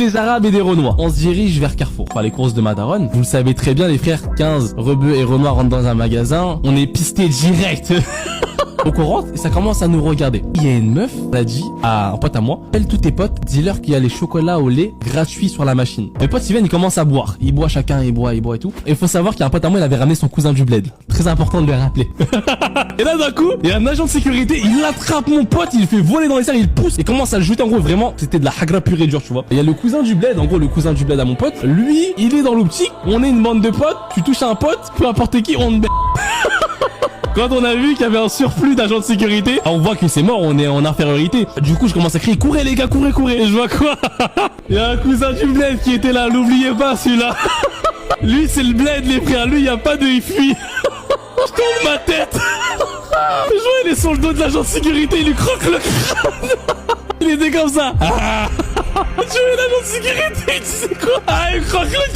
des Arabes et des Renois. On se dirige vers Carrefour, enfin les courses de Madaron. Vous le savez très bien, les frères 15, Rebeu et Renoir rentrent dans un magasin. On est pisté direct. Donc on rentre et ça commence à nous regarder. Il y a une meuf, elle a dit à un pote à moi, appelle tous tes potes, dis-leur qu'il y a les chocolats au lait gratuits sur la machine. Mes potes ils viennent, ils commencent à boire. Ils boivent chacun, ils boivent et tout. Et il faut savoir qu'il y a un pote à moi, il avait ramené son cousin du bled. Très important de le rappeler. Et là d'un coup, il y a un agent de sécurité, il attrape mon pote, il le fait voler dans les airs, il pousse et commence à le jeter. En gros vraiment, c'était de la hagra pure et dure, tu vois. Et il y a le cousin du bled, en gros le cousin du bled à mon pote. Lui, il est dans l'optique, on est une bande de potes, tu touches à un pote, peu importe qui, on te Quand on a vu qu'il y avait un surplus d'agents de sécurité, on voit que c'est mort, on est en infériorité. Du coup, je commence à crier, courez les gars, courez, courez. Et je vois quoi? Il y a un cousin du bled qui était là, n'oubliez pas celui-là. Lui, c'est le bled, les frères. Lui, il n'y a pas de il fuit. Je tourne ma tête. Je vois, il est sur le dos de l'agent de sécurité, il lui croque le crâne. Il était comme ça. Je vois l'agent de sécurité, il disait quoi? Ah, il croque le